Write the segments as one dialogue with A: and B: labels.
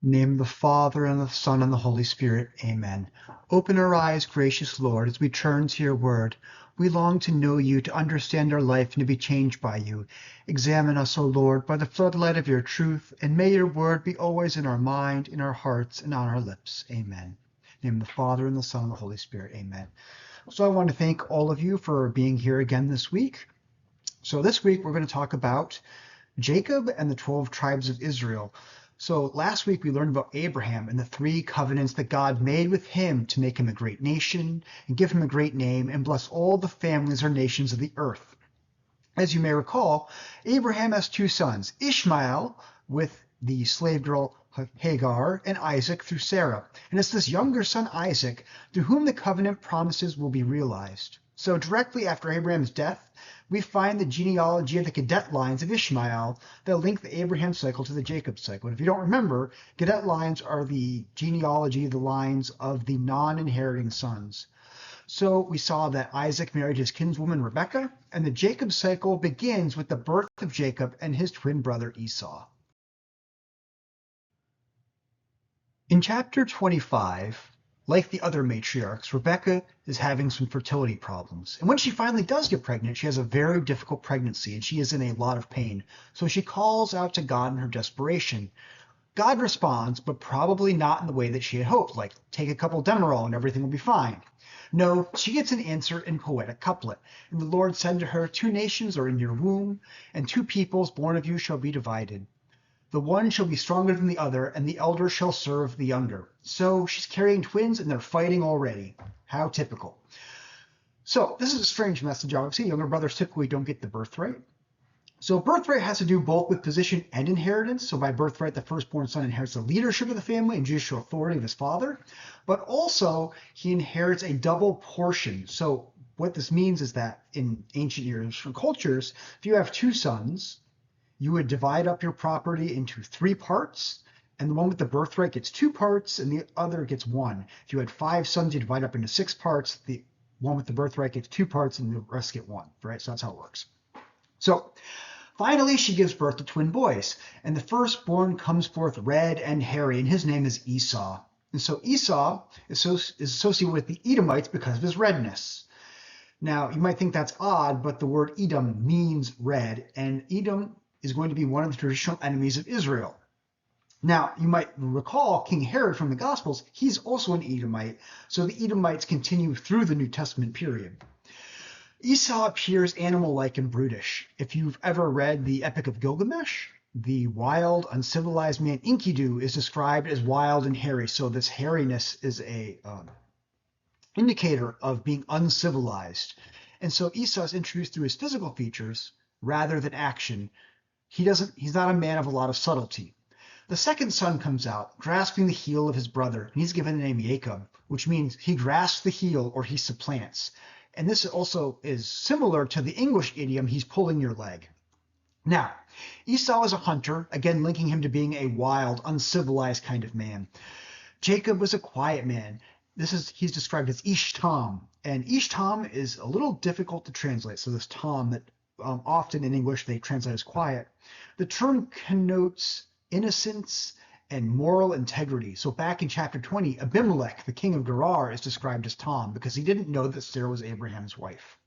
A: In the name of the Father, and the Son, and the Holy Spirit. Amen. Open our eyes, gracious Lord, as we turn to your word. We long to know you, to understand our life, and to be changed by you. Examine us, O Lord, by the floodlight of your truth, and may your word be always in our mind, in our hearts, and on our lips. Amen. In the name of the Father, and the Son, and the Holy Spirit. Amen. So I want to thank all of you for being here again this week. So this week we're going to talk about Jacob and the 12 tribes of Israel. So last week we learned about Abraham and the 3 covenants that God made with him to make him a great nation and give him a great name and bless all the families or nations of the earth. As you may recall, Abraham has 2 sons, Ishmael with the slave girl Hagar, and Isaac through Sarah. And it's this younger son Isaac through whom the covenant promises will be realized. So directly after Abraham's death, we find the genealogy of the cadet lines of Ishmael that link the Abraham cycle to the Jacob cycle. And if you don't remember, cadet lines are the genealogy, the lines of the non-inheriting sons. So we saw that Isaac married his kinswoman Rebekah, and the Jacob cycle begins with the birth of Jacob and his twin brother Esau. In chapter 25, like the other matriarchs, Rebecca is having some fertility problems. And when she finally does get pregnant, she has a very difficult pregnancy and she is in a lot of pain. So she calls out to God in her desperation. God responds, but probably not in the way that she had hoped, like take a couple Demerol and everything will be fine. No, she gets an answer in poetic couplet. And the Lord said to her, 2 nations are in your womb, and 2 peoples born of you shall be divided. The one shall be stronger than the other, and the elder shall serve the younger. So she's carrying twins, and they're fighting already. How typical. So this is a strange message, obviously. Younger brothers typically don't get the birthright. So birthright has to do both with position and inheritance. So by birthright, the firstborn son inherits the leadership of the family and judicial authority of his father. But also, he inherits a double portion. So what this means is that in ancient Eastern cultures, if you have 2 sons, you would divide up your property into 3 parts, and the one with the birthright gets 2 parts, and the other gets 1. If you had 5 sons, you divide up into 6 parts. The one with the birthright gets 2 parts, and the rest get 1, right? So that's how it works. So finally, she gives birth to twin boys, and the firstborn comes forth red and hairy, and his name is Esau. And so Esau is associated with the Edomites because of his redness. Now, you might think that's odd, but the word Edom means red, and Edom is going to be one of the traditional enemies of Israel. Now, you might recall King Herod from the Gospels. He's also an Edomite, so the Edomites continue through the New Testament period. Esau appears animal-like and brutish. If you've ever read the Epic of Gilgamesh, the wild, uncivilized man Enkidu is described as wild and hairy, so this hairiness is a indicator of being uncivilized. And so Esau is introduced through his physical features rather than action. He's not a man of a lot of subtlety. The second son comes out, grasping the heel of his brother, and he's given the name Jacob, which means he grasps the heel or he supplants. And this also is similar to the English idiom, he's pulling your leg. Now, Esau is a hunter, again linking him to being a wild, uncivilized kind of man. Jacob was a quiet man. He's described as Ishtam, and Ishtam is a little difficult to translate. So this Tom that often in English they translate as quiet. The term connotes innocence and moral integrity. So back in chapter 20, Abimelech, the king of Gerar, is described as Tom because he didn't know that Sarah was Abraham's wife.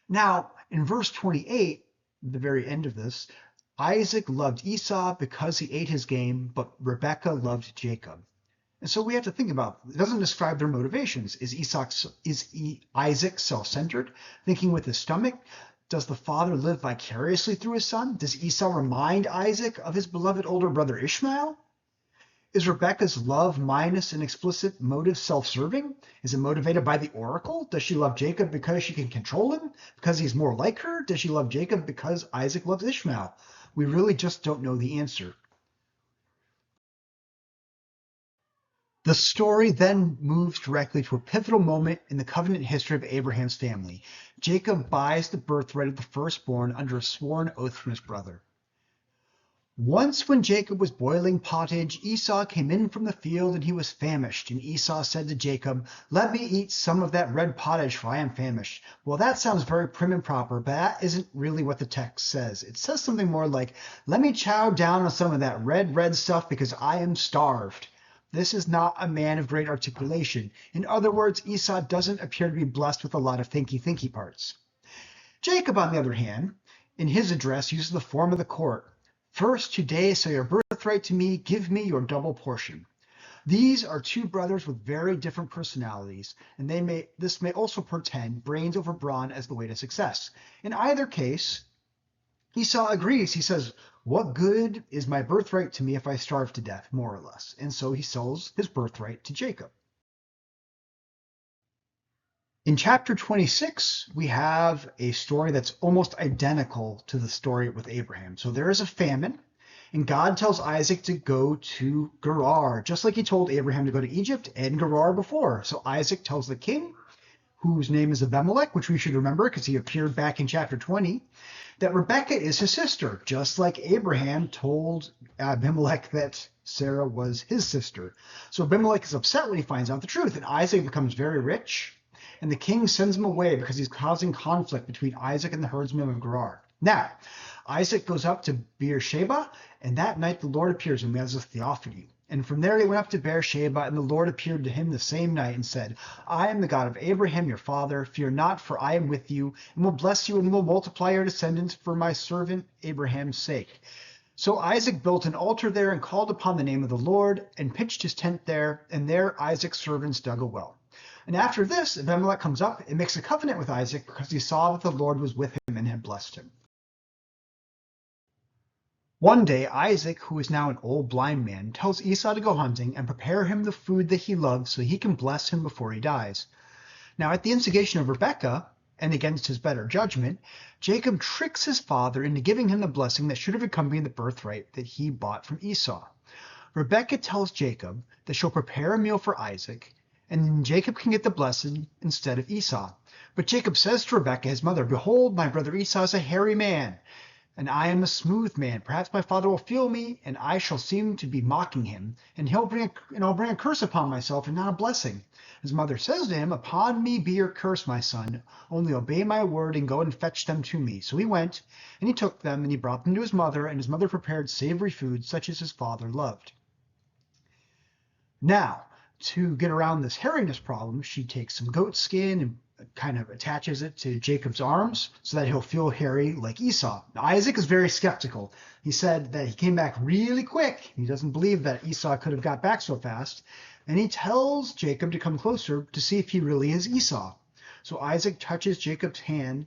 A: Now, in verse 28, the very end of this, Isaac loved Esau because he ate his game, but Rebekah loved Jacob. And so we have to think about, it doesn't describe their motivations. Is Isaac self-centered, thinking with his stomach? Does the father live vicariously through his son? Does Esau remind Isaac of his beloved older brother Ishmael? Is Rebekah's love minus an explicit motive self-serving? Is it motivated by the oracle? Does she love Jacob because she can control him? Because he's more like her? Does she love Jacob because Isaac loves Ishmael? We really just don't know the answer. The story then moves directly to a pivotal moment in the covenant history of Abraham's family. Jacob buys the birthright of the firstborn under a sworn oath from his brother. Once when Jacob was boiling pottage, Esau came in from the field, and he was famished. And Esau said to Jacob, "Let me eat some of that red pottage, for I am famished." Well, that sounds very prim and proper, but that isn't really what the text says. It says something more like, "Let me chow down on some of that red stuff because I am starved." This is not a man of great articulation. In other words, Esau doesn't appear to be blessed with a lot of thinky parts. Jacob, on the other hand, in his address uses the form of the court. "First, today, sell your birthright to me, give me your double portion." These are two brothers with very different personalities, and this may also portend brains over brawn as the way to success. In either case, Esau agrees. He says, "What good is my birthright to me if I starve to death?" more or less. And so he sells his birthright to Jacob. In chapter 26, we have a story that's almost identical to the story with Abraham. So there is a famine, and God tells Isaac to go to Gerar, just like he told Abraham to go to Egypt and Gerar before. So Isaac tells the king, whose name is Abimelech, which we should remember because he appeared back in chapter 20, that Rebekah is his sister, just like Abraham told Abimelech that Sarah was his sister. So Abimelech is upset when he finds out the truth, and Isaac becomes very rich. And the king sends him away because he's causing conflict between Isaac and the herdsmen of Gerar. Now, Isaac goes up to Beersheba, and that night the Lord appears to him as a theophany. And from there he went up to Beersheba, and the Lord appeared to him the same night and said, "I am the God of Abraham your father. Fear not, for I am with you, and will bless you, and will multiply your descendants for my servant Abraham's sake." So Isaac built an altar there and called upon the name of the Lord, and pitched his tent there, and there Isaac's servants dug a well. And after this, Abimelech comes up and makes a covenant with Isaac because he saw that the Lord was with him and had blessed him. One day, Isaac, who is now an old blind man, tells Esau to go hunting and prepare him the food that he loves so he can bless him before he dies. Now, at the instigation of Rebekah, and against his better judgment, Jacob tricks his father into giving him the blessing that should have accompanied the birthright that he bought from Esau. Rebekah tells Jacob that she'll prepare a meal for Isaac, and Jacob can get the blessing instead of Esau. But Jacob says to Rebekah, his mother, "Behold, my brother Esau is a hairy man, and I am a smooth man. Perhaps my father will feel me, and I shall seem to be mocking him, and I'll bring a curse upon myself and not a blessing." His mother says to him, "Upon me be your curse, my son. Only obey my word and go and fetch them to me." So he went, and he took them, and he brought them to his mother, and his mother prepared savory food such as his father loved. Now, to get around this hairiness problem, she takes some goat skin and kind of attaches it to Jacob's arms so that he'll feel hairy like Esau. Now, Isaac is very skeptical. He said that he came back really quick. He doesn't believe that Esau could have got back so fast. And he tells Jacob to come closer to see if he really is Esau. So Isaac touches Jacob's hand,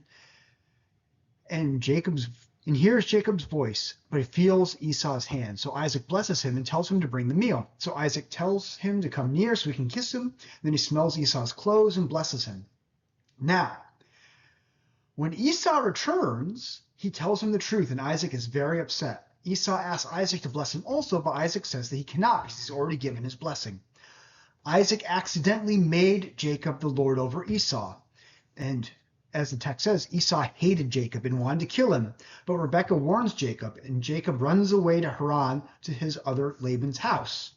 A: and hears Jacob's voice, but he feels Esau's hand. So Isaac blesses him and tells him to bring the meal. So Isaac tells him to come near so he can kiss him. Then he smells Esau's clothes and blesses him. Now, when Esau returns, he tells him the truth, and Isaac is very upset. Esau asks Isaac to bless him also, but Isaac says that he cannot because he's already given his blessing. Isaac accidentally made Jacob the lord over Esau. And as the text says, Esau hated Jacob and wanted to kill him. But Rebekah warns Jacob, and Jacob runs away to Haran to his other Laban's house.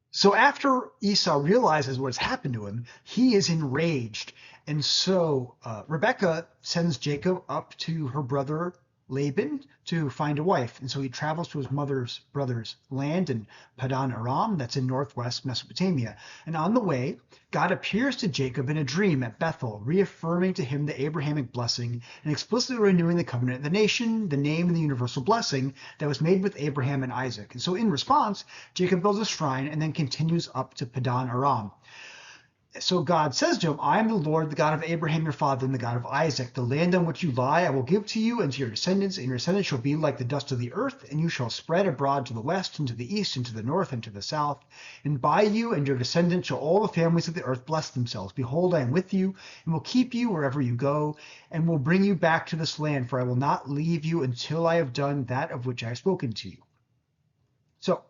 A: So after Esau realizes what's happened to him, he is enraged. And so Rebekah sends Jacob up to her brother Laban to find a wife. And so he travels to his mother's brother's land in Padan Aram, that's in northwest Mesopotamia. And on the way, God appears to Jacob in a dream at Bethel, reaffirming to him the Abrahamic blessing and explicitly renewing the covenant, the nation, the name, and the universal blessing that was made with Abraham and Isaac. And so in response, Jacob builds a shrine and then continues up to Padan Aram. So God says to him, "I am the Lord, the God of Abraham your father, and the God of Isaac. The land on which you lie I will give to you and to your descendants, and your descendants shall be like the dust of the earth, and you shall spread abroad to the west, and to the east, and to the north, and to the south. And by you and your descendants shall all the families of the earth bless themselves. Behold, I am with you, and will keep you wherever you go, and will bring you back to this land, for I will not leave you until I have done that of which I have spoken to you." So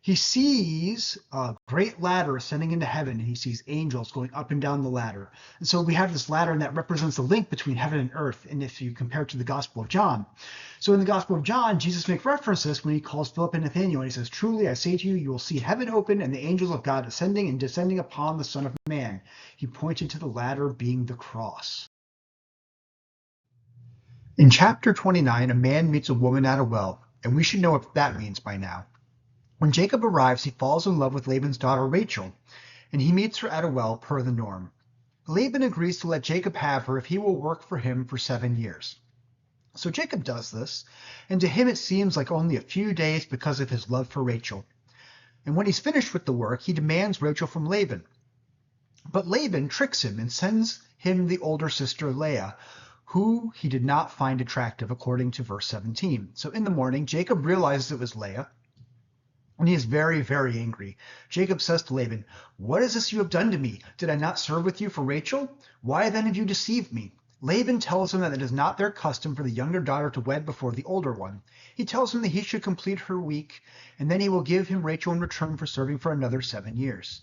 A: he sees a great ladder ascending into heaven, and he sees angels going up and down the ladder. And so we have this ladder, and that represents the link between heaven and earth. And if you compare it to the Gospel of John, so in the Gospel of John, Jesus makes reference to this when he calls Philip and Nathanael, and he says, "Truly I say to you, you will see heaven open and the angels of God ascending and descending upon the Son of Man." He pointed to the ladder being the cross. In chapter 29, a man meets a woman at a well, and we should know what that means by now. When Jacob arrives, he falls in love with Laban's daughter Rachel, and he meets her at a well per the norm. Laban agrees to let Jacob have her if he will work for him for 7 years. So Jacob does this, and to him it seems like only a few days because of his love for Rachel. And when he's finished with the work, he demands Rachel from Laban. But Laban tricks him and sends him the older sister Leah, who he did not find attractive, according to verse 17. So in the morning, Jacob realizes it was Leah, and he is very, very angry. Jacob says to Laban, "What is this you have done to me? Did I not serve with you for Rachel? Why then have you deceived me?" Laban tells him that it is not their custom for the younger daughter to wed before the older one. He tells him that he should complete her week, and then he will give him Rachel in return for serving for another 7 years.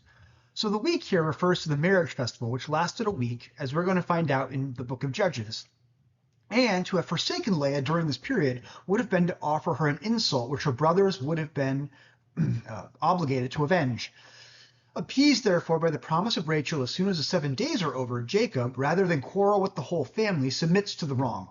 A: So the week here refers to the marriage festival, which lasted a week, as we're going to find out in the book of Judges. And to have forsaken Leah during this period would have been to offer her an insult which her brothers would have been obligated to avenge. Appeased, therefore, by the promise of Rachel as soon as the 7 days are over, Jacob, rather than quarrel with the whole family, submits to the wrong.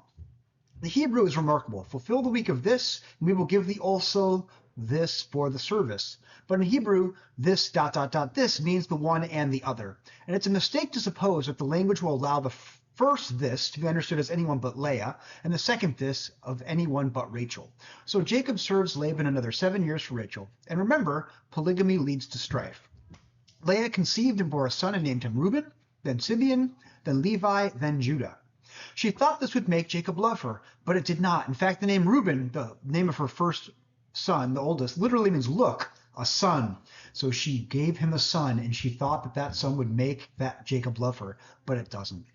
A: The Hebrew is remarkable. "Fulfill the week of this, and we will give thee also this for the service." But in Hebrew, this ... this means the one and the other. And it's a mistake to suppose that the language will allow the first "this" to be understood as anyone but Leah, and the second "this" of anyone but Rachel. So Jacob serves Laban another 7 years for Rachel. And remember, polygamy leads to strife. Leah conceived and bore a son and named him Reuben, then Simeon, then Levi, then Judah. She thought this would make Jacob love her, but it did not. In fact, the name Reuben, the name of her first son, the oldest, literally means "look, a son." So she gave him a son, and she thought that that son would make that Jacob love her, but it doesn't.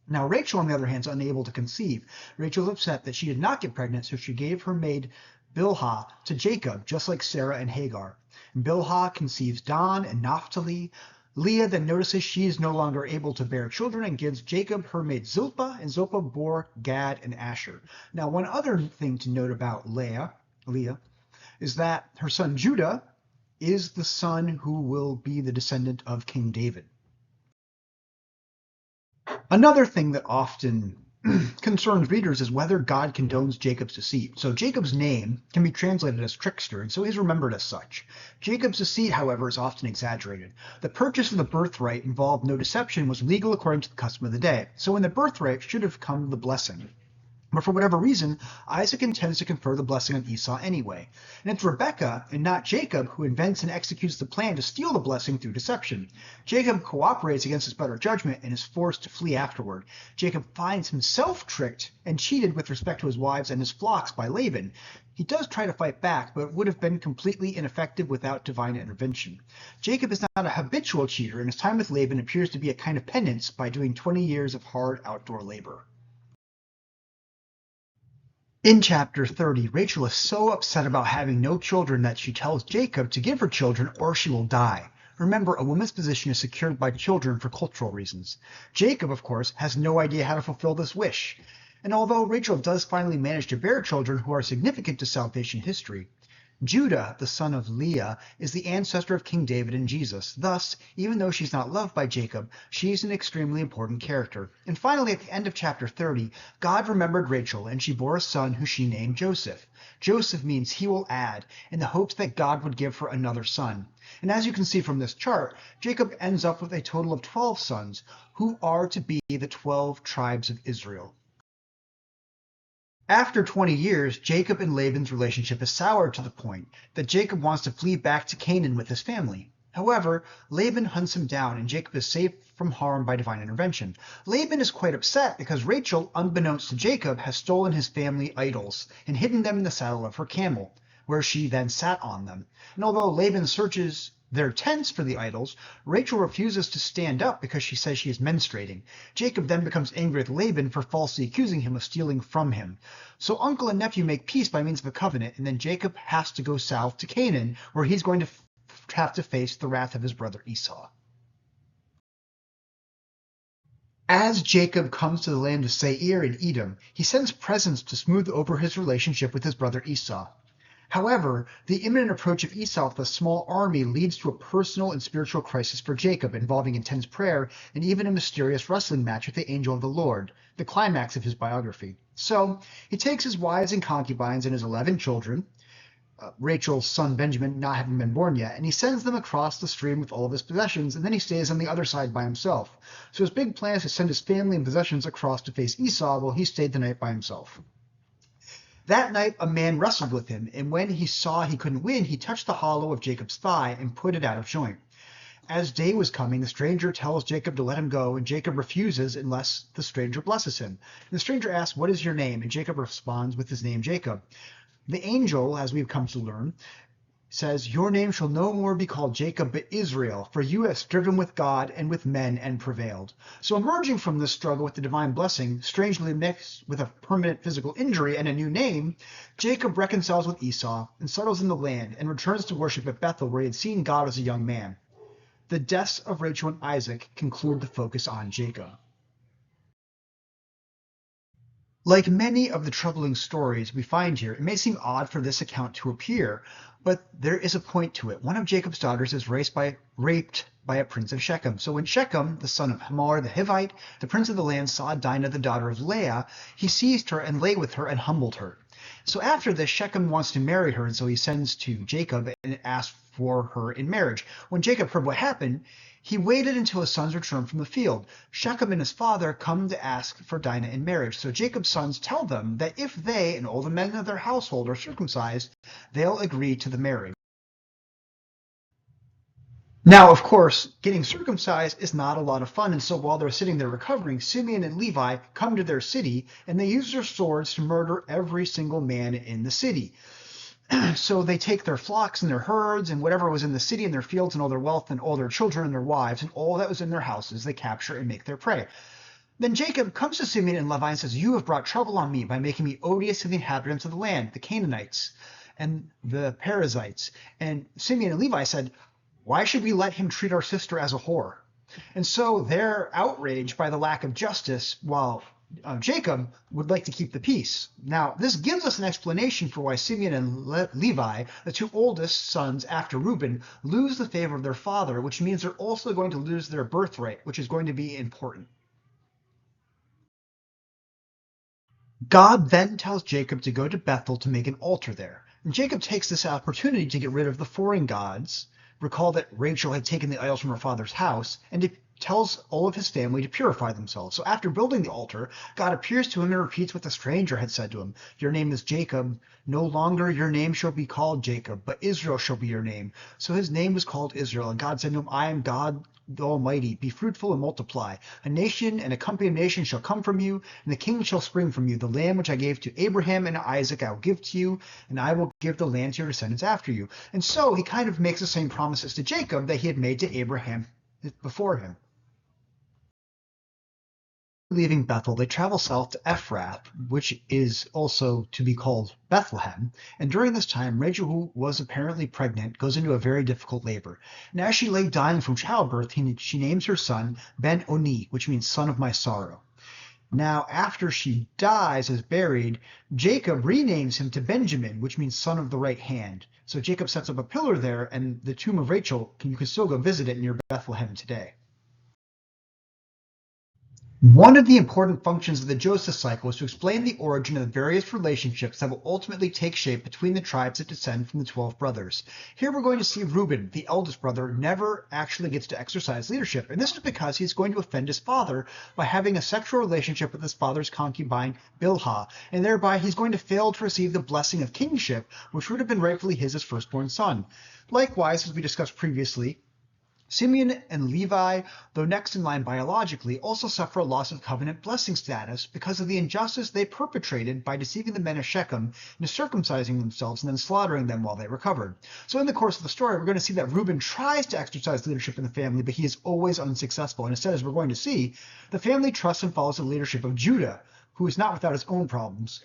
A: Now Rachel, on the other hand, is unable to conceive. Rachel is upset that she did not get pregnant, so she gave her maid Bilhah to Jacob, just like Sarah and Hagar. And Bilhah conceives Dan and Naphtali. Leah then notices she is no longer able to bear children and gives Jacob her maid Zilpah, and Zilpah bore Gad and Asher. Now one other thing to note about Leah, is that her son Judah is the son who will be the descendant of King David. Another thing that often concerns readers is whether God condones Jacob's deceit. So Jacob's name can be translated as trickster, and so he's remembered as such. Jacob's deceit, however, is often exaggerated. The purchase of the birthright involved no deception, was legal according to the custom of the day. So in the birthright should have come the blessing. But for whatever reason, Isaac intends to confer the blessing on Esau anyway. And it's Rebekah and not Jacob who invents and executes the plan to steal the blessing through deception. Jacob cooperates against his better judgment and is forced to flee afterward. Jacob finds himself tricked and cheated with respect to his wives and his flocks by Laban. He does try to fight back, but would have been completely ineffective without divine intervention. Jacob is not a habitual cheater, and his time with Laban appears to be a kind of penance by doing 20 years of hard outdoor labor. In chapter 30, Rachel is so upset about having no children that she tells Jacob to give her children or she will die. Remember, a woman's position is secured by children for cultural reasons. Jacob, of course, has no idea how to fulfill this wish. And although Rachel does finally manage to bear children who are significant to salvation history, Judah, the son of Leah, is the ancestor of King David and Jesus. Thus, even though she's not loved by Jacob, she's an extremely important character. And finally, at the end of chapter 30, God remembered Rachel, and she bore a son who she named Joseph. Joseph means he will add, in the hopes that God would give her another son. And as you can see from this chart, Jacob ends up with a total of 12 sons, who are to be the 12 tribes of Israel. After 20 years, Jacob and Laban's relationship is soured to the point that Jacob wants to flee back to Canaan with his family. However, Laban hunts him down and Jacob is saved from harm by divine intervention. Laban is quite upset because Rachel, unbeknownst to Jacob, has stolen his family idols and hidden them in the saddle of her camel. where she then sat on them. And although Laban searches their tents for the idols, Rachel refuses to stand up because she says she is menstruating. Jacob then becomes angry with Laban for falsely accusing him of stealing from him. So uncle and nephew make peace by means of a covenant, and then Jacob has to go south to Canaan, where he's going to have to face the wrath of his brother Esau. As Jacob comes to the land of Seir in Edom, he sends presents to smooth over his relationship with his brother Esau. However, the imminent approach of Esau with a small army leads to a personal and spiritual crisis for Jacob, involving intense prayer and even a mysterious wrestling match with the angel of the Lord, the climax of his biography. So he takes his wives and concubines and his 11 children, Rachel's son Benjamin not having been born yet, and he sends them across the stream with all of his possessions, and then he stays on the other side by himself. So his big plan is to send his family and possessions across to face Esau while he stayed the night by himself. That night a man wrestled with him, and when he saw he couldn't win, he touched the hollow of Jacob's thigh and put it out of joint. As day was coming, the stranger tells Jacob to let him go, and Jacob refuses unless the stranger blesses him. And the stranger asks, "What is your name?" And Jacob responds with his name, Jacob. The angel, as we've come to learn, says, "Your name shall no more be called Jacob, but Israel, for you have striven with God and with men and prevailed." So emerging from this struggle with the divine blessing, strangely mixed with a permanent physical injury and a new name, Jacob reconciles with Esau and settles in the land and returns to worship at Bethel, where he had seen God as a young man. The deaths of Rachel and Isaac conclude the focus on Jacob. Like many of the troubling stories we find here, it may seem odd for this account to appear, but there is a point to it. One of Jacob's daughters is raped by a prince of Shechem. So when Shechem, the son of Hamor the Hivite, the prince of the land, saw Dinah, the daughter of Leah, he seized her and lay with her and humbled her. So after this, Shechem wants to marry her, and so he sends to Jacob and asks for her in marriage. When Jacob heard what happened, he waited until his sons returned from the field. Shechem and his father come to ask for Dinah in marriage. So Jacob's sons tell them that if they and all the men of their household are circumcised, they'll agree to the marriage. Now, of course, getting circumcised is not a lot of fun, and so while they're sitting there recovering, Simeon and Levi come to their city, and they use their swords to murder every single man in the city. So they take their flocks and their herds and whatever was in the city and their fields and all their wealth and all their children and their wives and all that was in their houses, they capture and make their prey. Then Jacob comes to Simeon and Levi and says, "You have brought trouble on me by making me odious to the inhabitants of the land, the Canaanites and the Perizzites." And Simeon and Levi said, "Why should we let him treat our sister as a whore?" And so they're outraged by the lack of justice, while Jacob would like to keep the peace. Now, this gives us an explanation for why Simeon and Levi, the two oldest sons after Reuben, lose the favor of their father, which means they're also going to lose their birthright, which is going to be important. God then tells Jacob to go to Bethel to make an altar there. And Jacob takes this opportunity to get rid of the foreign gods. Recall that Rachel had taken the idols from her father's house, and it tells all of his family to purify themselves. So after building the altar, God appears to him and repeats what the stranger had said to him. "Your name is Jacob. No longer your name shall be called Jacob, but Israel shall be your name." So his name was called Israel, and God said to him, "I am God the Almighty. Be fruitful and multiply. A nation and a company of nations shall come from you, and the king shall spring from you. The land which I gave to Abraham and Isaac I will give to you, and I will give the land to your descendants after you." And so he kind of makes the same promises to Jacob that he had made to Abraham before him. Leaving Bethel, they travel south to Ephrath, which is also to be called Bethlehem. And during this time, Rachel, who was apparently pregnant, goes into a very difficult labor. And as she lay dying from childbirth, she names her son Ben-Oni, which means son of my sorrow. Now, after she dies, is buried, Jacob renames him to Benjamin, which means son of the right hand. So Jacob sets up a pillar there, and the tomb of Rachel, you can still go visit it near Bethlehem today. One of the important functions of the Joseph cycle is to explain the origin of the various relationships that will ultimately take shape between the tribes that descend from the 12 brothers. Here we're going to see Reuben, the eldest brother, never actually gets to exercise leadership, and this is because he's going to offend his father by having a sexual relationship with his father's concubine, Bilhah, and thereby he's going to fail to receive the blessing of kingship, which would have been rightfully his as firstborn son. Likewise, as we discussed previously, Simeon and Levi, though next in line biologically, also suffer a loss of covenant blessing status because of the injustice they perpetrated by deceiving the men of Shechem into circumcising themselves and then slaughtering them while they recovered. So in the course of the story, we're going to see that Reuben tries to exercise leadership in the family, but he is always unsuccessful. And instead, as we're going to see, the family trusts and follows the leadership of Judah, who is not without his own problems.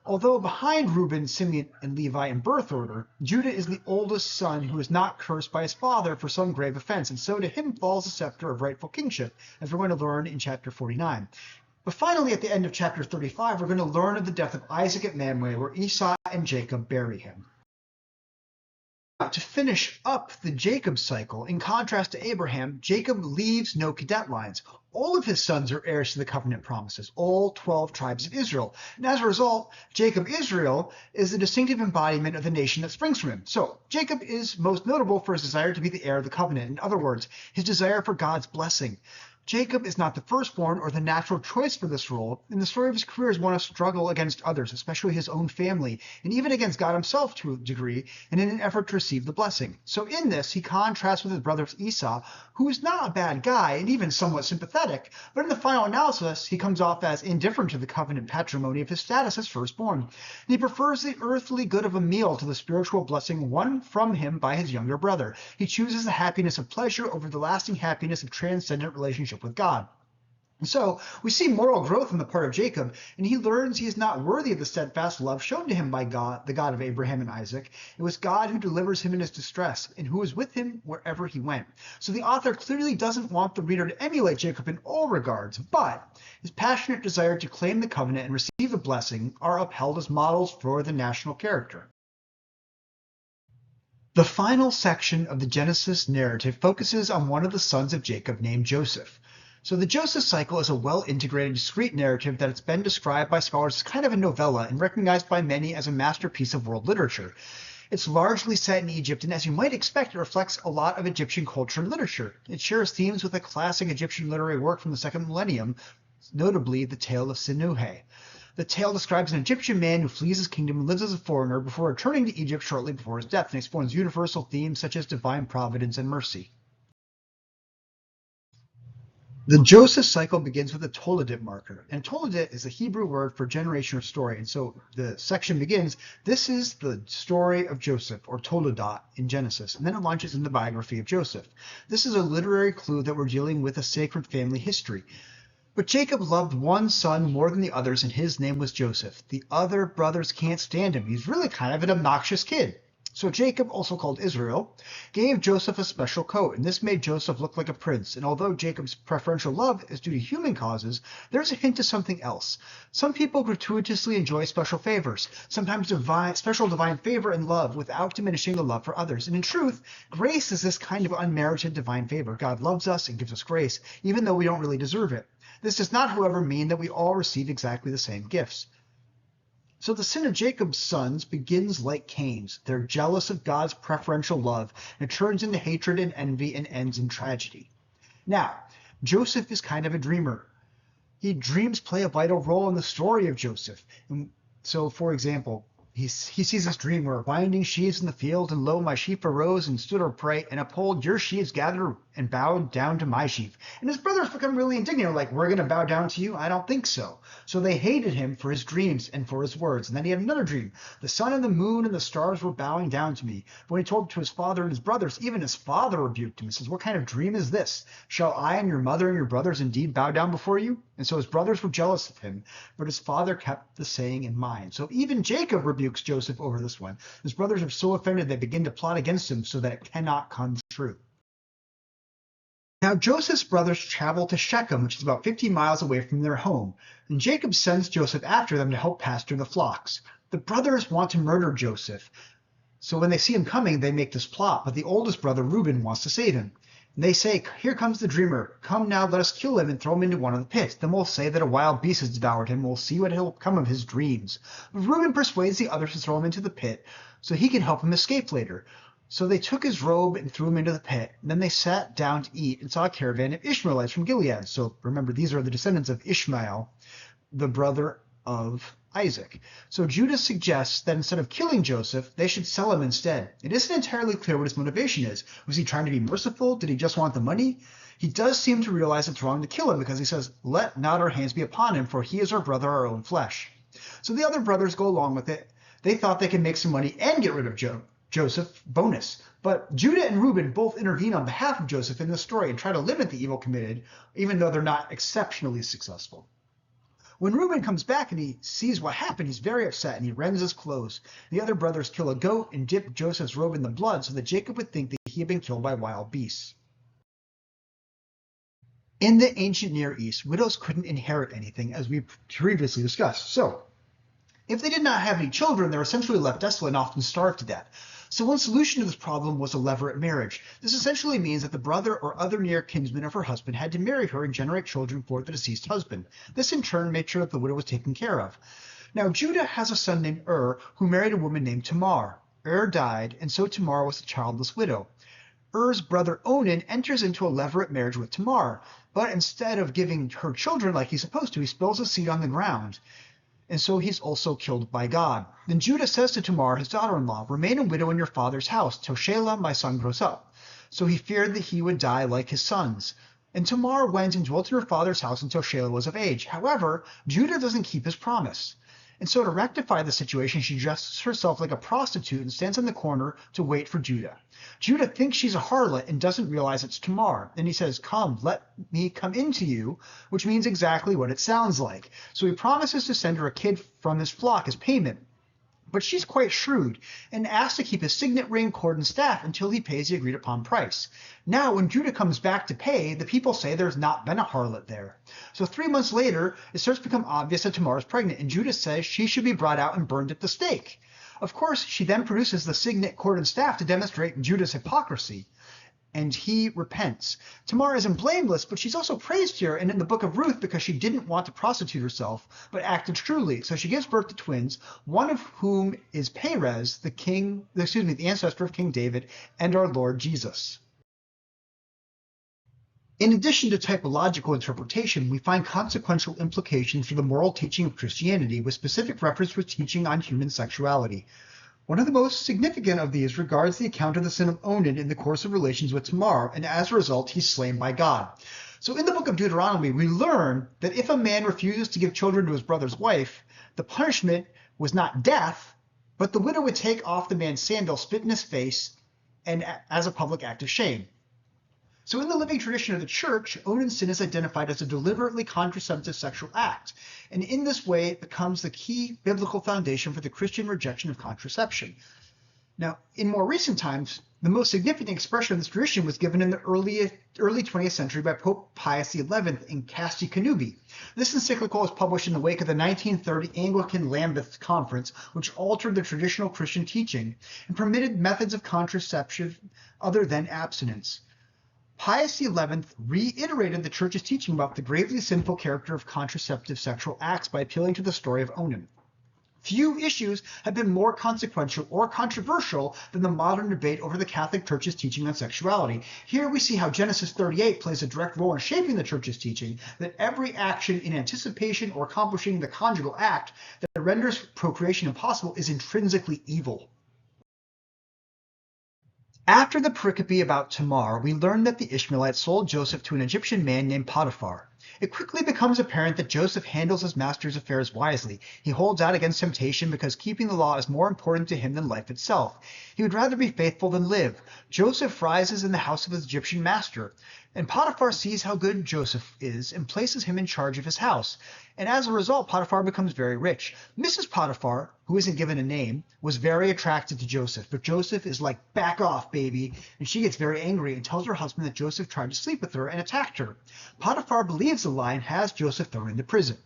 A: Although behind Reuben, Simeon, and Levi in birth order, Judah is the oldest son who is not cursed by his father for some grave offense, and so to him falls the scepter of rightful kingship, as we're going to learn in chapter 49. But finally, at the end of chapter 35, we're going to learn of the death of Isaac at Mamre, where Esau and Jacob bury him. To finish up the Jacob cycle, in contrast to Abraham, Jacob leaves no cadet lines. All of his sons are heirs to the covenant promises, all 12 tribes of Israel. And as a result, Jacob Israel is the distinctive embodiment of the nation that springs from him. So Jacob is most notable for his desire to be the heir of the covenant. In other words, his desire for God's blessing. Jacob is not the firstborn or the natural choice for this role, and the story of his career is one of struggle against others, especially his own family, and even against God himself to a degree, and in an effort to receive the blessing. So in this, he contrasts with his brother Esau, who is not a bad guy and even somewhat sympathetic, but in the final analysis, he comes off as indifferent to the covenant patrimony of his status as firstborn. And he prefers the earthly good of a meal to the spiritual blessing won from him by his younger brother. He chooses the happiness of pleasure over the lasting happiness of transcendent relationship with God. And so we see moral growth on the part of Jacob, and he learns he is not worthy of the steadfast love shown to him by God, the God of Abraham and Isaac. It was God who delivers him in his distress, and who was with him wherever he went. So the author clearly doesn't want the reader to emulate Jacob in all regards, but his passionate desire to claim the covenant and receive the blessing are upheld as models for the national character. The final section of the Genesis narrative focuses on one of the sons of Jacob named Joseph. So the Joseph cycle is a well-integrated, discrete narrative that has been described by scholars as kind of a novella and recognized by many as a masterpiece of world literature. It's largely set in Egypt, and as you might expect, it reflects a lot of Egyptian culture and literature. It shares themes with a classic Egyptian literary work from the second millennium, notably the Tale of Sinuhe. The tale describes an Egyptian man who flees his kingdom and lives as a foreigner before returning to Egypt shortly before his death, and explores universal themes such as divine providence and mercy. The Joseph cycle begins with a Toledot marker, and Toledot is a Hebrew word for generation or story, and so the section begins, this is the story of Joseph, or Toledot, in Genesis, and then it launches in the biography of Joseph. This is a literary clue that we're dealing with a sacred family history. But Jacob loved one son more than the others, and his name was Joseph. The other brothers can't stand him. He's really kind of an obnoxious kid. So Jacob, also called Israel, gave Joseph a special coat, and this made Joseph look like a prince. And although Jacob's preferential love is due to human causes, there's a hint of something else. Some people gratuitously enjoy special favors, sometimes special divine favor and love without diminishing the love for others. And in truth, grace is this kind of unmerited divine favor. God loves us and gives us grace, even though we don't really deserve it. This does not, however, mean that we all receive exactly the same gifts. So the sin of Jacob's sons begins like Cain's. They're jealous of God's preferential love, and it turns into hatred and envy and ends in tragedy. Now, Joseph is kind of a dreamer. Dreams play a vital role in the story of Joseph. And so, for example, he sees this dream where binding sheaves in the field, and lo, my sheep arose and stood upright, and uphold your sheaves gathered and bowed down to my sheep. And his brothers become really indignant, like, we're going to bow down to you? I don't think so. So they hated him for his dreams and for his words. And then he had another dream. The sun and the moon and the stars were bowing down to me. But when he told it to his father and his brothers, even his father rebuked him. He says, what kind of dream is this? Shall I and your mother and your brothers indeed bow down before you? And so his brothers were jealous of him, but his father kept the saying in mind. So even Jacob rebukes Joseph over this one. His brothers are so offended they begin to plot against him so that it cannot come true. Now Joseph's brothers travel to Shechem, which is about 50 miles away from their home, and Jacob sends Joseph after them to help pasture the flocks. The brothers want to murder Joseph, so when they see him coming, they make this plot, but the oldest brother, Reuben, wants to save him. And they say, here comes the dreamer. Come now, let us kill him and throw him into one of the pits. Then we'll say that a wild beast has devoured him. We'll see what will come of his dreams. But Reuben persuades the others to throw him into the pit so he can help him escape later. So they took his robe and threw him into the pit. And then they sat down to eat and saw a caravan of Ishmaelites from Gilead. So remember, these are the descendants of Ishmael, the brother of Isaac. So Judah suggests that instead of killing Joseph, they should sell him instead. It isn't entirely clear what his motivation is. Was he trying to be merciful? Did he just want the money? He does seem to realize it's wrong to kill him because he says, "Let not our hands be upon him, for he is our brother, our own flesh." So the other brothers go along with it. They thought they could make some money and get rid of Joseph, bonus. But Judah and Reuben both intervene on behalf of Joseph in the story and try to limit the evil committed, even though they're not exceptionally successful. When Reuben comes back and he sees what happened, he's very upset and he rends his clothes. The other brothers kill a goat and dip Joseph's robe in the blood so that Jacob would think that he had been killed by wild beasts. In the ancient Near East, widows couldn't inherit anything, as we previously discussed. So, if they did not have any children, they were essentially left desolate and often starved to death. So one solution to this problem was a levirate marriage. This essentially means that the brother or other near kinsman of her husband had to marry her and generate children for the deceased husband. This in turn made sure that the widow was taken care of. Now Judah has a son named who married a woman named Tamar. Died, and so Tamar was a childless widow. Brother Onan enters into a levirate marriage with Tamar, but instead of giving her children like he's supposed to, he spills a seed on the ground. And so he's also killed by God. Then Judah says to Tamar, his daughter-in-law, "Remain a widow in your father's house till Shelah, my son, grows up." So he feared that he would die like his sons. And Tamar went and dwelt in her father's house until Shelah was of age. However, Judah doesn't keep his promise. And so to rectify the situation, she dresses herself like a prostitute and stands in the corner to wait for Judah. Judah thinks she's a harlot and doesn't realize it's Tamar. And he says, "Come, let me come into you," which means exactly what it sounds like. So he promises to send her a kid from his flock as payment. But she's quite shrewd and asks to keep his signet ring, cord, and staff until he pays the agreed upon price. Now, when Judah comes back to pay, the people say there's not been a harlot there. So 3 months later, it starts to become obvious that Tamar is pregnant, and Judah says she should be brought out and burned at the stake. Of course, she then produces the signet, cord, and staff to demonstrate Judah's hypocrisy, and he repents. Tamar isn't blameless, but she's also praised here and in the book of Ruth because she didn't want to prostitute herself, but acted truly. So she gives birth to twins, one of whom is Perez, the ancestor of King David and our Lord Jesus. In addition to typological interpretation, we find consequential implications for the moral teaching of Christianity, with specific reference to teaching on human sexuality. One of the most significant of these regards the account of the sin of Onan in the course of relations with Tamar, and as a result, he's slain by God. So in the book of Deuteronomy, we learn that if a man refuses to give children to his brother's wife, the punishment was not death, but the widow would take off the man's sandal, spit in his face, and as a public act of shame. So in the living tradition of the church, Onan's sin is identified as a deliberately contraceptive sexual act, and in this way it becomes the key biblical foundation for the Christian rejection of contraception. Now, in more recent times, the most significant expression of this tradition was given in the early 20th century by Pope Pius XI in Casti Connubii. This encyclical was published in the wake of the 1930 Anglican Lambeth Conference, which altered the traditional Christian teaching and permitted methods of contraception other than abstinence. Pius XI reiterated the Church's teaching about the gravely sinful character of contraceptive sexual acts by appealing to the story of Onan. Few issues have been more consequential or controversial than the modern debate over the Catholic Church's teaching on sexuality. Here we see how Genesis 38 plays a direct role in shaping the Church's teaching, that every action in anticipation or accomplishing the conjugal act that renders procreation impossible is intrinsically evil. After the pericope about Tamar, we learn that the Ishmaelites sold Joseph to an Egyptian man named Potiphar. It quickly becomes apparent that Joseph handles his master's affairs wisely. He holds out against temptation because keeping the law is more important to him than life itself. He would rather be faithful than live. Joseph rises in the house of his Egyptian master, and Potiphar sees how good Joseph is and places him in charge of his house. And as a result, Potiphar becomes very rich. Mrs. Potiphar, who isn't given a name, was very attracted to Joseph, but Joseph is like, "Back off, baby," and she gets very angry and tells her husband that Joseph tried to sleep with her and attacked her. Potiphar believes the lie and has Joseph thrown into prison.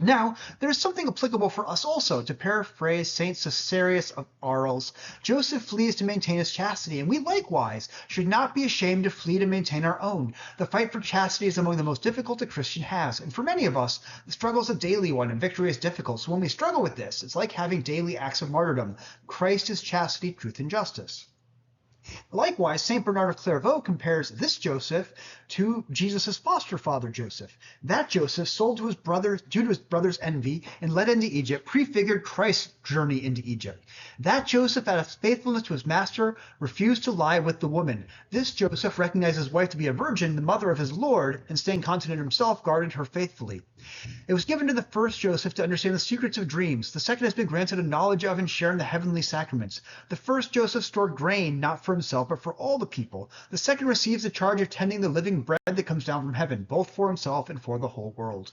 A: Now, there is something applicable for us also. To paraphrase Saint Caesarius of Arles, Joseph flees to maintain his chastity, and we likewise should not be ashamed to flee to maintain our own. The fight for chastity is among the most difficult a Christian has, and for many of us, the struggle is a daily one, and victory is difficult. So when we struggle with this, it's like having daily acts of martyrdom. Christ is chastity, truth, and justice. Likewise, St. Bernard of Clairvaux compares this Joseph to Jesus' foster father Joseph. That Joseph, sold to his brothers due to his brother's envy and led into Egypt, prefigured Christ's journey into Egypt. That Joseph, out of faithfulness to his master, refused to lie with the woman. This Joseph recognized his wife to be a virgin, the mother of his Lord, and staying continent himself, guarded her faithfully. It was given to the first Joseph to understand the secrets of dreams. The second has been granted a knowledge of and share in the heavenly sacraments. The first Joseph stored grain, not for himself, but for all the people. The second receives the charge of tending the living bread that comes down from heaven, both for himself and for the whole world.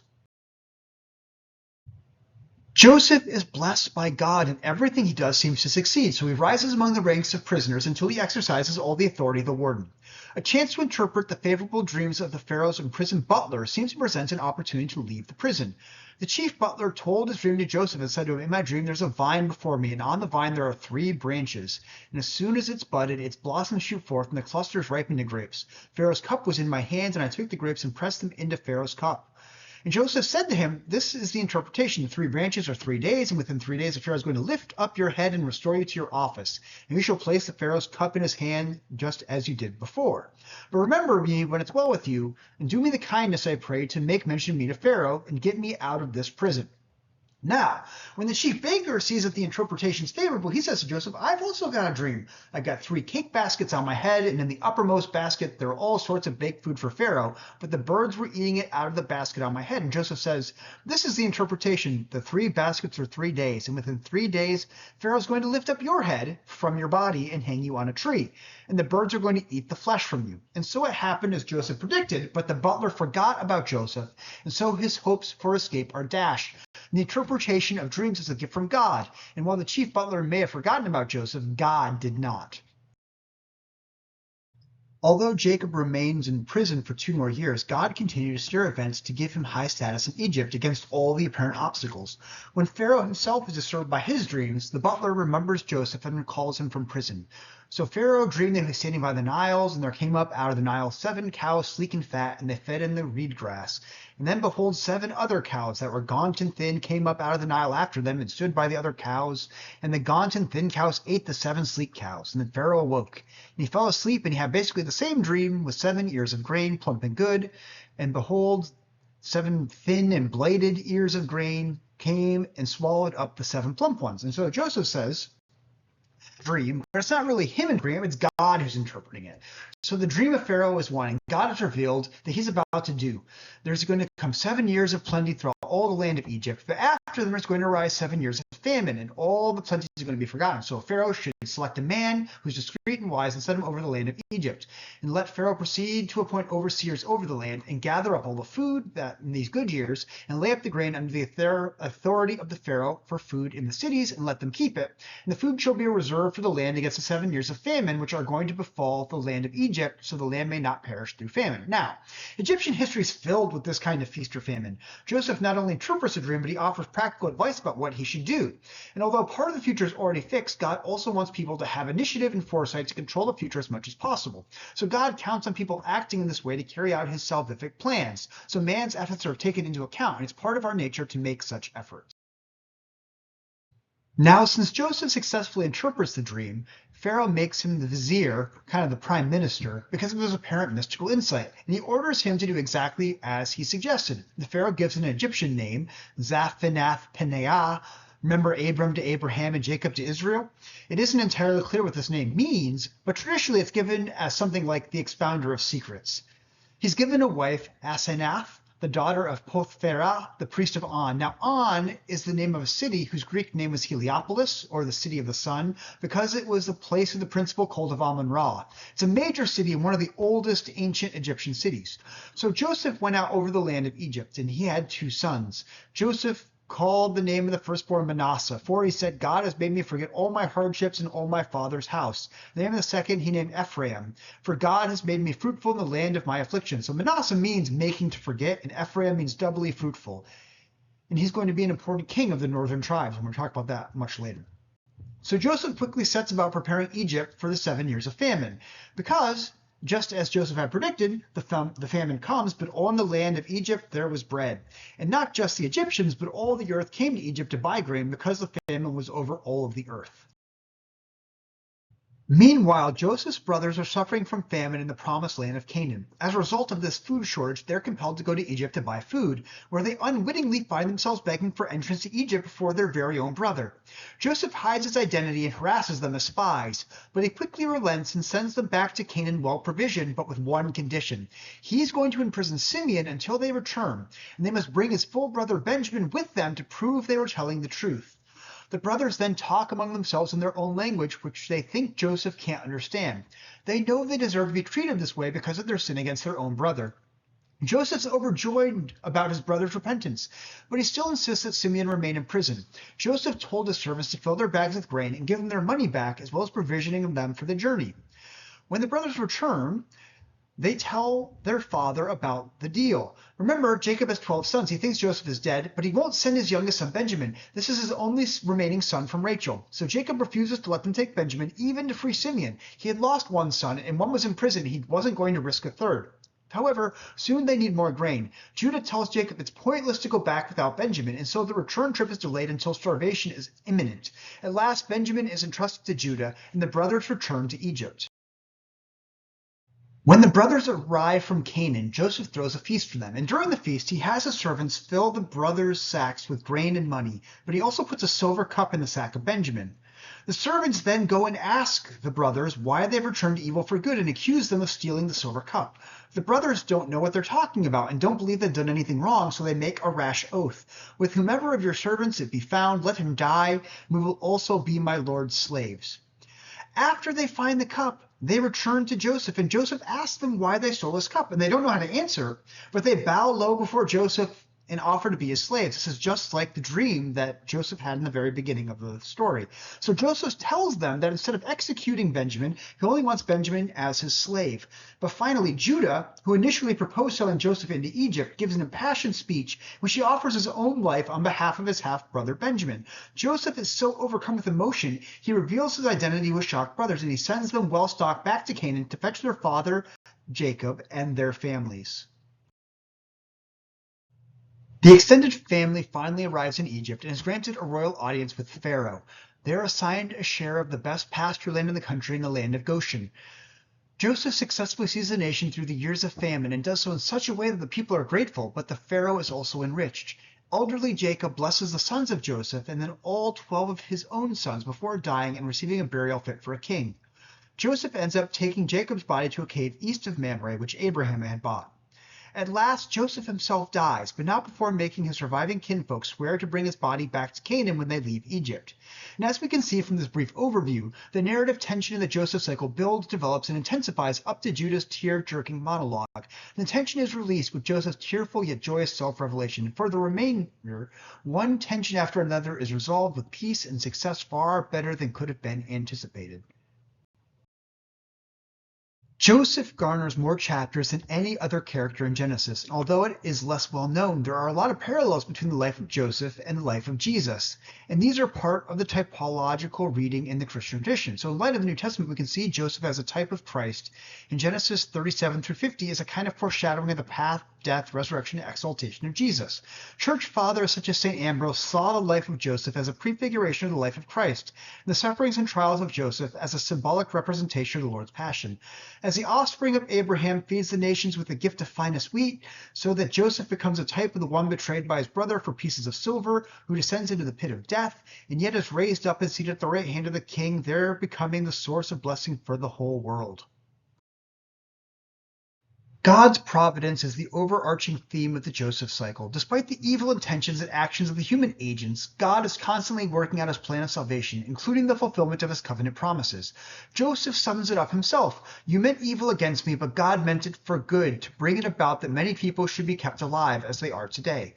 A: Joseph is blessed by God, and everything he does seems to succeed, so he rises among the ranks of prisoners until he exercises all the authority of the warden. A chance to interpret the favorable dreams of the Pharaoh's imprisoned butler seems to present an opportunity to leave the prison. The chief butler told his dream to Joseph and said to him, "In my dream there's a vine before me, and on the vine there are 3 branches. And as soon as it's budded, its blossoms shoot forth, and the clusters ripen to grapes. Pharaoh's cup was in my hands, and I took the grapes and pressed them into Pharaoh's cup." And Joseph said to him, "This is the interpretation. The 3 branches are 3 days, and within 3 days the Pharaoh is going to lift up your head and restore you to your office. And you shall place the Pharaoh's cup in his hand just as you did before. But remember me when it's well with you, and do me the kindness, I pray, to make mention of me to Pharaoh, and get me out of this prison." Now, when the chief baker sees that the interpretation is favorable, he says to Joseph, "I've also got a dream. I've got 3 cake baskets on my head, and in the uppermost basket there are all sorts of baked food for Pharaoh, but the birds were eating it out of the basket on my head." And Joseph says, "This is the interpretation. The 3 baskets are 3 days, and within 3 days Pharaoh's going to lift up your head from your body and hang you on a tree, and the birds are going to eat the flesh from you." And so it happened as Joseph predicted, but the butler forgot about Joseph, and so his hopes for escape are dashed. The interpretation of dreams is a gift from God, and while the chief butler may have forgotten about Joseph, God did not. Although Jacob remains in prison for 2 more years, God continued to steer events to give him high status in Egypt against all the apparent obstacles. When Pharaoh himself is disturbed by his dreams, the butler remembers Joseph and recalls him from prison. So Pharaoh dreamed that he was standing by the Niles, and there came up out of the Nile 7 cows, sleek and fat, and they fed in the reed grass. And then behold, 7 other cows that were gaunt and thin came up out of the Nile after them and stood by the other cows. And the gaunt and thin cows ate the 7 sleek cows. And then Pharaoh awoke, and he fell asleep, and he had basically the same dream with 7 ears of grain, plump and good. And behold, 7 thin and bladed ears of grain came and swallowed up the 7 plump ones. And so Joseph says, dream, but it's not really him in dream, it's God who's interpreting it. So the dream of Pharaoh is one, and God has revealed that he's about to do. There's going to come 7 years of plenty throughout all the land of Egypt, but after them there's going to arise 7 years of famine, and all the plenties are going to be forgotten. So Pharaoh should select a man who's discreet and wise and set him over the land of Egypt, and let Pharaoh proceed to appoint overseers over the land and gather up all the food that in these good years and lay up the grain under the authority of the Pharaoh for food in the cities and let them keep it. And the food shall be a reserve for the land against the 7 years of famine which are going to befall the land of Egypt, so the land may not perish through famine. Now, Egyptian history is filled with this kind of feast or famine. Joseph not only interprets a dream, but he offers practical advice about what he should do. And although part of the future is already fixed, God also wants people to have initiative and foresight to control the future as much as possible. So God counts on people acting in this way to carry out his salvific plans. So man's efforts are taken into account, and it's part of our nature to make such efforts. Now, since Joseph successfully interprets the dream, Pharaoh makes him the vizier, kind of the prime minister, because of his apparent mystical insight, and he orders him to do exactly as he suggested. The Pharaoh gives an Egyptian name, Zaphanath-Paneah. Remember Abram to Abraham and Jacob to Israel? It isn't entirely clear what this name means, but traditionally it's given as something like the expounder of secrets. He's given a wife, Asenath, the daughter of Pothferah, the priest of On. Now, On is the name of a city whose Greek name was Heliopolis, or the city of the sun, because it was the place of the principal cult of Amun-Ra. It's a major city and one of the oldest ancient Egyptian cities. So Joseph went out over the land of Egypt, and he had 2 sons. Joseph called the name of the firstborn Manasseh, for he said, "God has made me forget all my hardships and all my father's house." The name of the second he named Ephraim, for God has made me fruitful in the land of my affliction. So Manasseh means making to forget, and Ephraim means doubly fruitful. And he's going to be an important king of the northern tribes, and we'll talk about that much later. So Joseph quickly sets about preparing Egypt for the 7 years of famine, because just as Joseph had predicted, the famine comes, but on the land of Egypt there was bread. And not just the Egyptians, but all the earth came to Egypt to buy grain because the famine was over all of the earth. Meanwhile, Joseph's brothers are suffering from famine in the promised land of Canaan. As a result of this food shortage, they're compelled to go to Egypt to buy food, where they unwittingly find themselves begging for entrance to Egypt before their very own brother. Joseph hides his identity and harasses them as spies, but he quickly relents and sends them back to Canaan well provisioned, but with one condition. He's going to imprison Simeon until they return, and they must bring his full brother Benjamin with them to prove they were telling the truth. The brothers then talk among themselves in their own language, which they think Joseph can't understand. They know they deserve to be treated this way because of their sin against their own brother. Joseph's overjoyed about his brother's repentance, but he still insists that Simeon remain in prison. Joseph told his servants to fill their bags with grain and give them their money back, as well as provisioning them for the journey. When the brothers return, they tell their father about the deal. Remember, Jacob has 12 sons. He thinks Joseph is dead, but he won't send his youngest son, Benjamin. This is his only remaining son from Rachel. So Jacob refuses to let them take Benjamin, even to free Simeon. He had lost one son, and one was in prison. He wasn't going to risk a third. However, soon they need more grain. Judah tells Jacob it's pointless to go back without Benjamin, and so the return trip is delayed until starvation is imminent. At last, Benjamin is entrusted to Judah, and the brothers return to Egypt. When the brothers arrive from Canaan, Joseph throws a feast for them, and during the feast he has his servants fill the brothers' sacks with grain and money, but he also puts a silver cup in the sack of Benjamin. The servants then go and ask the brothers why they've returned evil for good and accuse them of stealing the silver cup. The brothers don't know what they're talking about and don't believe they've done anything wrong, so they make a rash oath. With whomever of your servants it be found, let him die, and we will also be my lord's slaves. After they find the cup, they return to Joseph, and Joseph asks them why they stole his cup, and they don't know how to answer, but they bow low before Joseph and offer to be his slaves. This is just like the dream that Joseph had in the very beginning of the story. So Joseph tells them that instead of executing Benjamin, he only wants Benjamin as his slave. But finally, Judah, who initially proposed selling Joseph into Egypt, gives an impassioned speech in which he offers his own life on behalf of his half-brother Benjamin. Joseph is so overcome with emotion, he reveals his identity with shocked brothers, and he sends them well-stocked back to Canaan to fetch their father, Jacob, and their families. The extended family finally arrives in Egypt and is granted a royal audience with Pharaoh. They're assigned a share of the best pasture land in the country in the land of Goshen. Joseph successfully sees the nation through the years of famine and does so in such a way that the people are grateful, but the Pharaoh is also enriched. Elderly Jacob blesses the sons of Joseph and then all 12 of his own sons before dying and receiving a burial fit for a king. Joseph ends up taking Jacob's body to a cave east of Mamre, which Abraham had bought. At last, Joseph himself dies, but not before making his surviving kinfolk swear to bring his body back to Canaan when they leave Egypt. And as we can see from this brief overview, the narrative tension in the Joseph cycle builds, develops, and intensifies up to Judah's tear-jerking monologue. The tension is released with Joseph's tearful yet joyous self-revelation, and for the remainder, one tension after another is resolved with peace and success far better than could have been anticipated. Joseph garners more chapters than any other character in Genesis, and although it is less well known, there are a lot of parallels between the life of Joseph and the life of Jesus, and these are part of the typological reading in the Christian tradition. So in light of the New Testament, we can see Joseph as a type of Christ in Genesis 37 through 50 as a kind of foreshadowing of the path, death, resurrection, and exaltation of Jesus. Church fathers such as St. Ambrose saw the life of Joseph as a prefiguration of the life of Christ, and the sufferings and trials of Joseph as a symbolic representation of the Lord's passion. As the offspring of Abraham feeds the nations with the gift of finest wheat, so that Joseph becomes a type of the one betrayed by his brother for pieces of silver, who descends into the pit of death, and yet is raised up and seated at the right hand of the king, there becoming the source of blessing for the whole world. God's providence is the overarching theme of the Joseph cycle. Despite the evil intentions and actions of the human agents, God is constantly working out his plan of salvation, including the fulfillment of his covenant promises. Joseph sums it up himself. You meant evil against me, but God meant it for good, to bring it about that many people should be kept alive as they are today.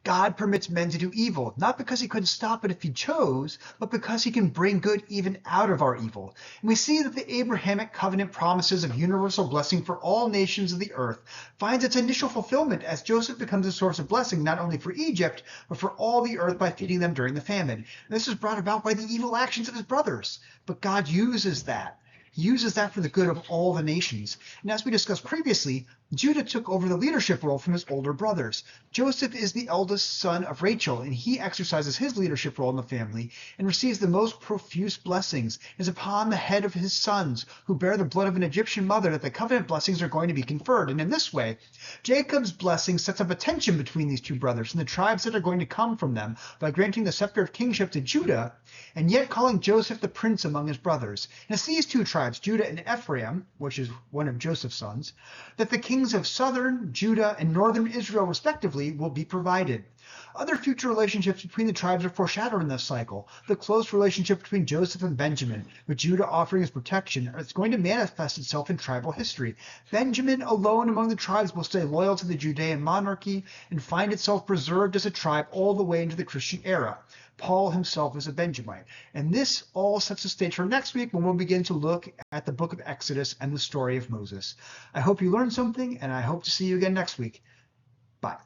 A: God permits men to do evil, not because he couldn't stop it if he chose, but because he can bring good even out of our evil. And we see that the Abrahamic covenant promises of universal blessing for all nations of the earth finds its initial fulfillment as Joseph becomes a source of blessing not only for Egypt, but for all the earth by feeding them during the famine. And this is brought about by the evil actions of his brothers. But God uses that. He uses that for the good of all the nations. And as we discussed previously, Judah took over the leadership role from his older brothers. Joseph is the eldest son of Rachel, and he exercises his leadership role in the family and receives the most profuse blessings. It is upon the head of his sons, who bear the blood of an Egyptian mother, that the covenant blessings are going to be conferred. And in this way, Jacob's blessing sets up a tension between these two brothers and the tribes that are going to come from them by granting the scepter of kingship to Judah and yet calling Joseph the prince among his brothers. And it's these two tribes, Judah and Ephraim, which is one of Joseph's sons, that the kings of southern Judah and northern Israel, respectively, will be provided. Other future relationships between the tribes are foreshadowed in this cycle. The close relationship between Joseph and Benjamin, with Judah offering his protection, is going to manifest itself in tribal history. Benjamin, alone among the tribes, will stay loyal to the Judean monarchy and find itself preserved as a tribe all the way into the Christian era. Paul himself is a Benjamite. And this all sets the stage for next week when we'll begin to look at the book of Exodus and the story of Moses. I hope you learned something, and I hope to see you again next week. Bye.